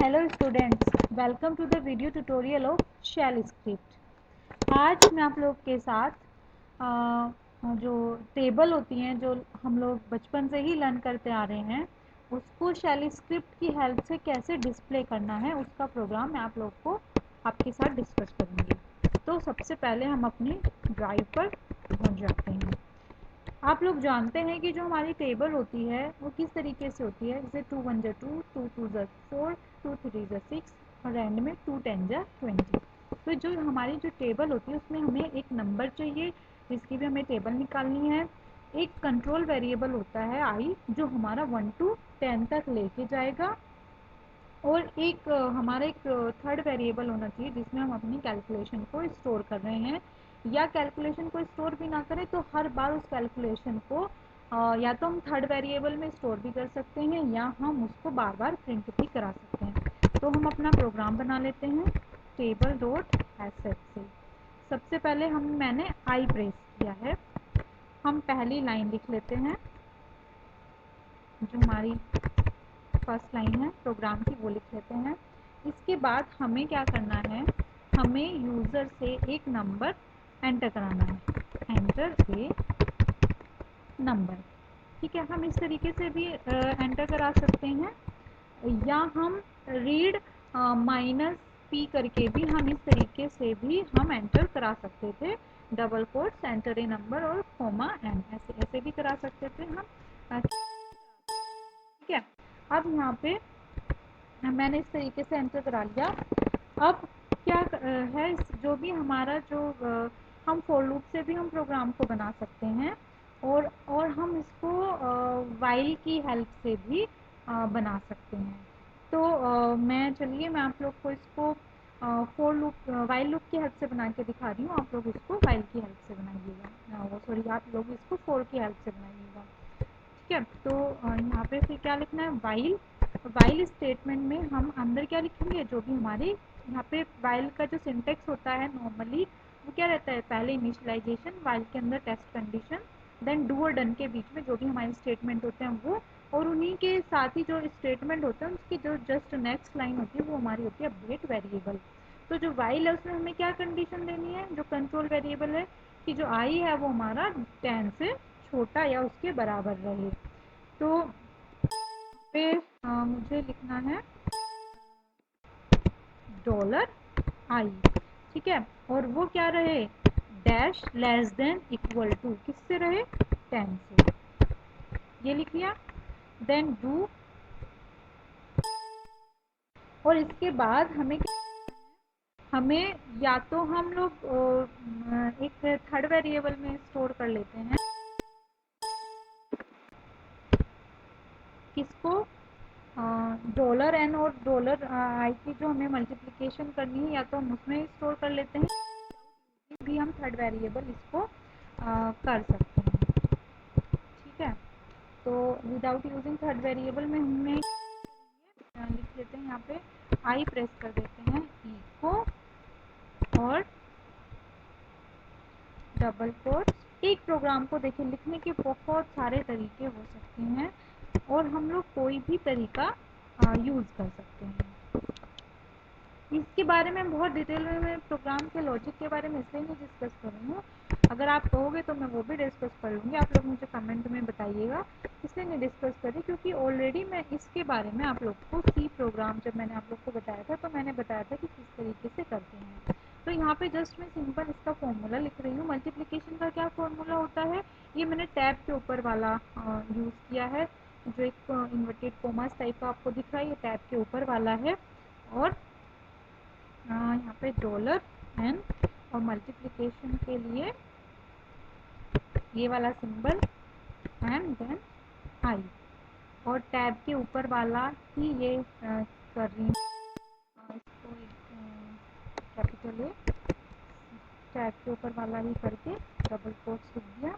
Hello students, welcome to the video tutorial of shell script. आज मैं आप लोग के साथ जो टेबल होती हैं जो हम लोग बचपन से ही लर्न करते आ रहे हैं उसको शेल स्क्रिप्ट की हेल्प से कैसे डिस्प्ले करना है उसका प्रोग्राम मैं आप लोग को आपके साथ डिस्कस करूँगी। तो सबसे पहले हम अपनी ड्राइव पर पहुँच जाते हैं। आप लोग जानते हैं कि जो हमारी टेबल होती है वो किस तरीके से होती है, जैसे 2 1 2, 2 2 4, 2 3 6 और एंड में 2 10 20। तो जो हमारी जो टेबल होती है उसमें हमें एक नंबर चाहिए जिसकी भी हमें टेबल निकालनी है। एक कंट्रोल वेरिएबल होता है आई जो हमारा 1 to 10 तक लेके जाएगा, और एक हमारा एक थर्ड वेरिएबल होना चाहिए जिसमें हम अपनी कैलकुलेशन को स्टोर कर रहे हैं, या कैलकुलेशन को स्टोर भी ना करें तो हर बार उस कैलकुलेशन को या तो हम थर्ड वेरिएबल में स्टोर भी कर सकते हैं या हम उसको बार बार प्रिंट भी करा सकते हैं। तो हम अपना प्रोग्राम बना लेते हैं टेबल डॉट एसेट से। सबसे पहले मैंने आई प्रेस किया है। हम पहली लाइन लिख लेते हैं, जो हमारी फर्स्ट लाइन है प्रोग्राम की वो लिख लेते हैं। इसके बाद हमें क्या करना है, हमें यूज़र से एक नंबर एंटर कराना है, एंटर ए नंबर। ठीक है, हम इस तरीके से भी एंटर करा सकते हैं, या हम रीड माइनस पी करके भी हम इस तरीके से भी हम एंटर करा सकते थे। Double quotes enter a number और कोमा एन, ऐसे ऐसे भी करा सकते थे हम। ठीक है, अब यहाँ पे मैंने इस तरीके से एंटर करा लिया। अब क्या है, जो भी हमारा जो हम फॉर लूप से भी हम प्रोग्राम को बना सकते हैं, और हम इसको वाइल की हेल्प से भी बना सकते हैं। तो मैं आप लोग को इसको फॉर लूप वाइल लूप की हेल्प से बना के दिखा रही हूँ। आप लोग इसको वाइल की हेल्प से बनाइएगा, सॉरी आप लोग इसको फॉर की हेल्प से बनाइएगा। ठीक है, तो यहाँ पे फिर क्या लिखना है, वाइल। वाइल स्टेटमेंट में हम अंदर क्या लिखेंगे, जो भी हमारे यहाँ पे वाइल का जो सिंटेक्स होता है नॉर्मली वो क्या रहता है, पहले इनिशियलाइजेशन, वाइल के अंदर टेस्ट कंडीशन, देन डू और डन के बीच में जो भी हमारे स्टेटमेंट होते हैं वो, और उन्हीं के साथ ही जो स्टेटमेंट होते हैं उसकी जो जस्ट नेक्स्ट लाइन होती है वो हमारी होती है अपडेट वेरिएबल। तो जो वाइल है उसमें हमें क्या कंडीशन देनी है, जो कंट्रोल वेरिएबल है कि जो आई है वो हमारा 10 से छोटा या उसके बराबर रहे। तो फिर मुझे लिखना है डॉलर आई। ठीक है, और वो क्या रहे, dash less than equal to किससे रहे, 10 से। ये लिख लिया। देन डू, और इसके बाद हमें या तो हम लोग एक थर्ड वेरिएबल में स्टोर कर लेते हैं, किसको, डॉलर एन और डॉलर आई की जो हमें मल्टीप्लिकेशन करनी है, या तो हम उसमें स्टोर कर लेते हैं, भी हम थर्ड वेरिएबल इसको कर सकते हैं। ठीक है, तो विदाउट यूजिंग थर्ड वेरिएबल में हमें लिख लेते हैं, यहाँ पे आई प्रेस कर देते हैं, इको और डबल कोट्स। एक प्रोग्राम को देखिए लिखने के बहुत सारे तरीके हो सकते हैं और हम लोग कोई भी तरीका यूज़ कर सकते हैं। इसके बारे में बहुत डिटेल में मैं प्रोग्राम के लॉजिक के बारे में इसलिए नहीं डिस्कस कर रही हूँ, अगर आप कहोगे तो मैं वो भी डिस्कस कर लूँगी, आप लोग मुझे कमेंट में बताइएगा। इसलिए नहीं डिस्कस करी क्योंकि ऑलरेडी मैं इसके बारे में आप लोग को सी प्रोग्राम जब मैंने आप लोग को बताया था तो मैंने बताया था कि किस तरीके से करते हैं। तो यहाँ पे जस्ट मैं सिंपल इसका फॉर्मूला लिख रही हूँ। मल्टीप्लिकेशन का क्या फॉर्मूला होता है, ये मैंने टैब के ऊपर वाला यूज़ किया है, जो एक इन्वर्टेड कोमास टाइप का आपको दिख रहा है, ये टैब के ऊपर वाला है। और यहाँ पे डॉलर एन, और मल्टीप्लिकेशन के लिए ये वाला सिंबल एंड देन आई, और टैब के ऊपर वाला ही ये कर रही हूँ, इसको एक कैपिटल ए, टैब के ऊपर वाला ही करके डबल कोट्स लिख दिया।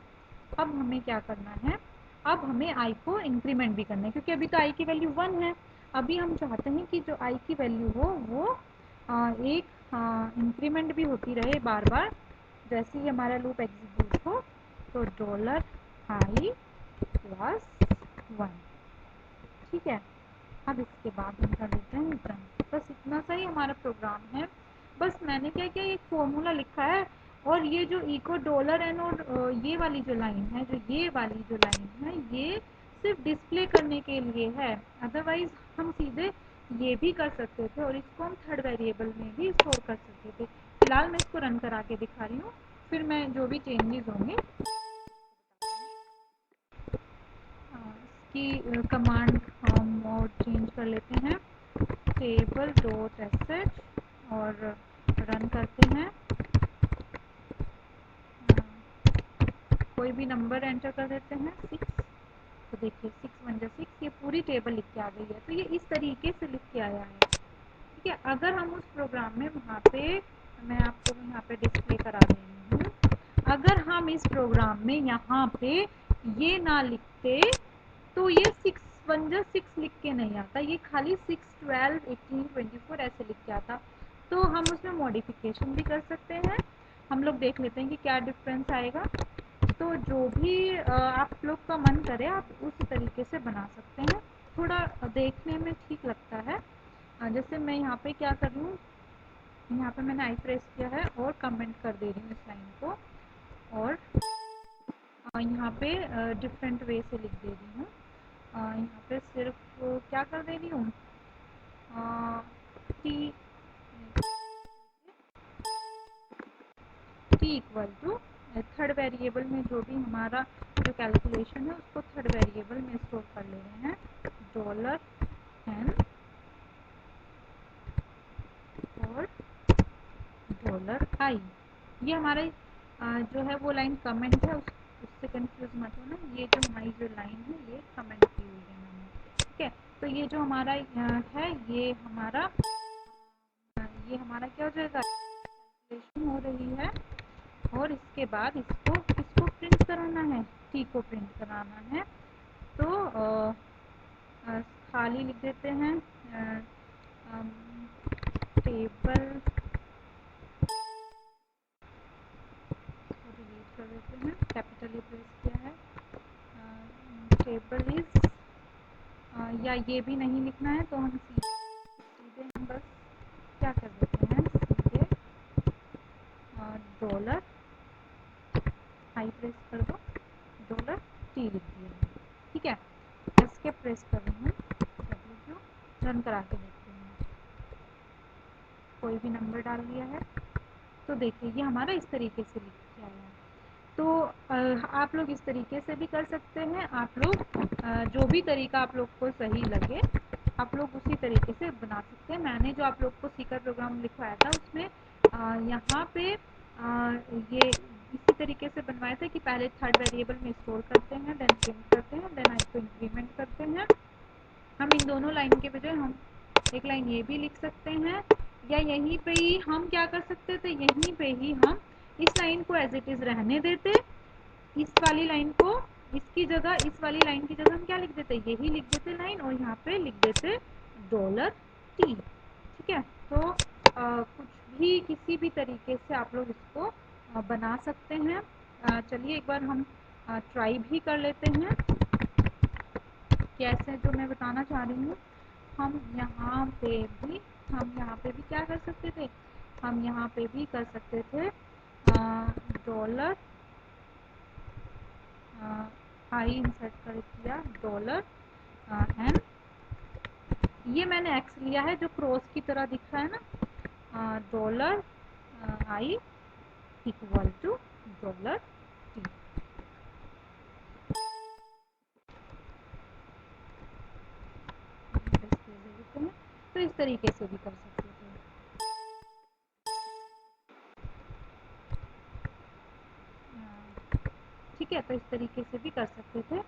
अब हमें क्या करना है, अब हमें आई को इंक्रीमेंट भी करना है क्योंकि अभी तो आई की वैल्यू 1 है। अभी हम चाहते हैं कि जो आई की वैल्यू हो वो एक इंक्रीमेंट भी होती रहे बार बार, जैसे ही हमारा लूप एग्जीक्यूट हो। तो डॉलर आई प्लस 1। ठीक है, अब इसके बाद हम कर देते हैं रन। बस इतना सा ही हमारा प्रोग्राम है। बस मैंने क्या किया, एक फॉर्मूला लिखा है और ये जो इको डॉलर एन और ये वाली जो लाइन है, जो ये वाली जो लाइन है, ये सिर्फ डिस्प्ले करने के लिए है। अदरवाइज हम सीधे ये भी कर सकते थे और इसको हम थर्ड वेरिएबल में भी स्टोर कर सकते थे। फिलहाल मैं इसको रन करा के दिखा रही हूँ, फिर मैं जो भी चेंजेस होंगे इसकी कमांड मोड चेंज कर लेते हैं, टेबल डॉट एसेट, और रन करते हैं। कोई भी नंबर एंटर कर देते हैं, 6। तो देखिए 6 1 6, ये पूरी टेबल लिख के आ गई है। तो ये इस तरीके से लिख के आया है। ठीक है, अगर हम उस प्रोग्राम में वहाँ पे, मैं आपको यहाँ पे डिस्प्ले करा दे रही हूँ, अगर हम इस प्रोग्राम में यहाँ पे ये ना लिखते तो ये 6 1 6 लिख के नहीं आता, ये खाली 6 12 18 24 ऐसे लिख के आता। तो हम उसमें मॉडिफिकेशन भी कर सकते हैं। हम लोग देख लेते हैं कि क्या डिफरेंस आएगा। तो जो भी आप लोग का मन करे आप उस तरीके से बना सकते हैं, थोड़ा देखने में ठीक लगता है। जैसे मैं यहाँ पे क्या कर रही हूँ, यहाँ पे मैंने आई प्रेस किया है और कमेंट कर दे रही हूँ इस लाइन को, और यहाँ पे डिफरेंट वे से लिख दे रही हूँ। यहाँ पे सिर्फ क्या कर दे रही हूँ, t t equal to third variable में जो भी हमारा जो कैलकुलेशन है उसको थर्ड वेरिएबल में स्टोर कर ले रहे हैं, डॉलर एन और डॉलर आई। ये हमारे जो है वो लाइन कमेंट है, उससे कंफ्यूज मत होना। ये जो हमारी जो लाइन है ये कमेंट की हुई है मैंने। ठीक है, तो ये जो हमारा है ये हमारा क्या हो जाएगा, कैलकुलेशन हो रही है। और इसके बाद इसको किसको प्रिंट कराना है, टी को प्रिंट कराना है। तो खाली लिख देते हैं टेबल, डिलीट कर देते हैं, कैपिटल ई प्रेस किया है, टेबल इज, या ये भी नहीं लिखना है तो हम सीधे हम बस क्या कर देते हैं, सीधे डॉलर आई प्रेस कर दो, डॉलर टी लिख दिया है। ठीक है, एस्केप प्रेस कर रही हूँ, रन करा के देखते हैं, कोई भी नंबर डाल दिया है। तो देखिए ये हमारा इस तरीके से लिख के आया है। तो आप लोग इस तरीके से भी कर सकते हैं। आप लोग जो भी तरीका आप लोग को सही लगे आप लोग उसी तरीके से बना सकते हैं। मैंने जो आप लोग को सीकर प्रोग्राम लिखवाया था उसमें यहाँ पे ये इसी तरीके से बनवाया था कि पहले थर्ड वेरिएबल में स्टोर करते हैं, देन प्रिंट करते हैं, देन आई को इंक्रीमेंट करते हैं। हम इन दोनों लाइन के बजाय हम एक लाइन ये भी लिख सकते हैं, या यहीं पे ही हम क्या कर सकते थे, यहीं पे ही हम इस लाइन को एज इट इज रहने देते, इस वाली लाइन को इसकी जगह, इस वाली लाइन की जगह हम क्या लिख देते, यही लिख देते लाइन, और यहाँ पे लिख देते डॉलर टी। ठीक है, तो कुछ भी किसी भी तरीके से आप लोग इसको बना सकते हैं। चलिए एक बार हम ट्राई भी कर लेते हैं कैसे, जो मैं बताना चाह रही हूँ। हम यहाँ पे भी क्या कर सकते थे, हम यहाँ पे भी कर सकते थे डॉलर आई इंसर्ट कर किया, डॉलर एन, ये मैंने एक्स लिया है जो क्रॉस की तरह दिख रहा है ना, dollar i equal to dollar t. तो इस तरीके से भी कर सकते थे। ठीक है, तो इस तरीके से भी कर सकते थे,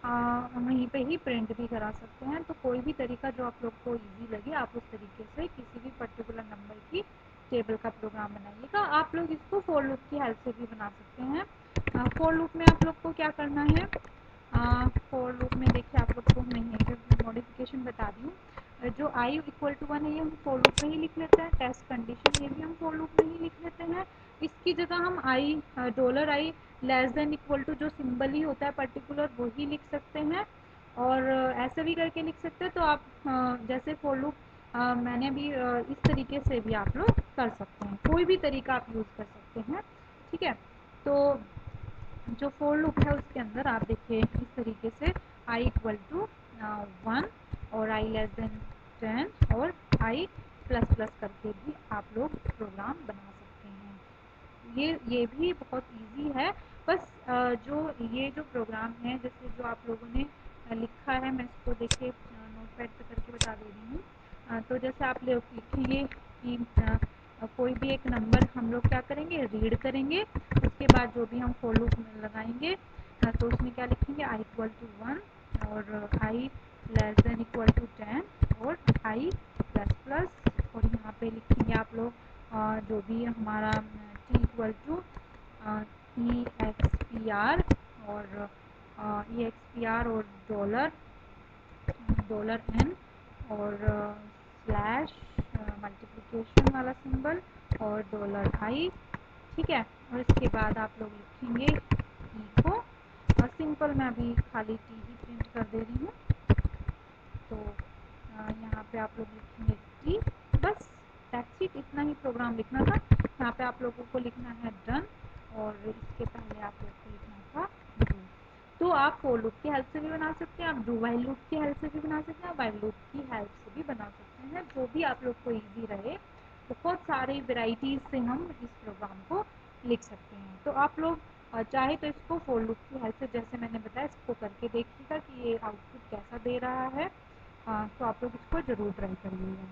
वहीं पे ही प्रिंट भी करा सकते हैं। तो कोई भी तरीका जो आप लोग को इजी लगे आप उस तरीके से किसी भी पर्टिकुलर नंबर की टेबल का प्रोग्राम बनाइएगा। आप लोग इसको फॉर लूप की हेल्प से भी बना सकते हैं। फॉर लूप में आप लोग को क्या करना है, फॉर लूप में देखिए आप लोग को मैं मॉडिफिकेशन बता दी हूँ। जो आई इक्वल टू 1 है ये हम फॉर लूप में ही लिख लेते हैं, टेस्ट कंडीशन ये भी हम फॉर लूप में ही लिख लेते हैं। इसकी जगह हम I dollar I less than equal to जो सिंबल ही होता है पर्टिकुलर वो ही लिख सकते हैं। और ऐसे भी करके लिख सकते हैं। तो आप जैसे फॉर लूप मैंने भी इस तरीके से भी आप लोग कर सकते हैं, कोई भी तरीका आप यूज़ कर सकते हैं। ठीक है, तो जो फोर लूप है उसके अंदर आप देखिए इस तरीके से i इक्वल टू 1 और i लेस देन 10 और i प्लस प्लस करके भी आप लोग प्रोग्राम बना सकते हैं। ये भी बहुत इजी है। बस जो ये जो प्रोग्राम है जैसे जो आप लोगों ने लिखा है, मैं इसको देखिए नोट पैड पे करके बता दे रही हूँ। तो जैसे आप लोग लिखेंगे कि कोई भी एक नंबर हम लोग क्या करेंगे, रीड करेंगे, उसके बाद जो भी हम फॉर लूप में लगाएंगे तो उसमें क्या लिखेंगे, i इक्वल टू 1 और i less than equal to 10 और i प्लस प्लस, और यहाँ पे लिखेंगे आप लोग जो भी हमारा t equal to e x p r और और डॉलर एन और स्लैश मल्टीप्लिकेशन वाला सिंबल और डॉलर आई। ठीक है, और इसके बाद आप लोग लिखेंगे ई को, और सिंपल मैं अभी खाली टी ही प्रिंट कर दे रही हूँ। तो यहाँ पे आप लोग लिखेंगे टी, बस दैट्स इट, इतना ही प्रोग्राम लिखना था। यहाँ पे आप लोगों को लिखना है डन, और इसके पहले आप लोग को लिखना था डू। तो आप फॉर लूप की हेल्प से भी बना सकते हैं, आप डू वाइल लूप की हेल्प से भी बना सकते हैं, वाइल लूप की हेल्प से भी बना सकते हैं, जो भी आप लोग को ईजी रहे। बहुत सारी वेराइटीज़ से हम इस प्रोग्राम को लिख सकते हैं। तो आप लोग चाहे तो इसको फॉर लूप की हेल्प से, जैसे मैंने बताया, इसको करके देखिएगा कि ये आउटपुट कैसा दे रहा है। तो आप लोग इसको ज़रूर ट्राई करिएगा।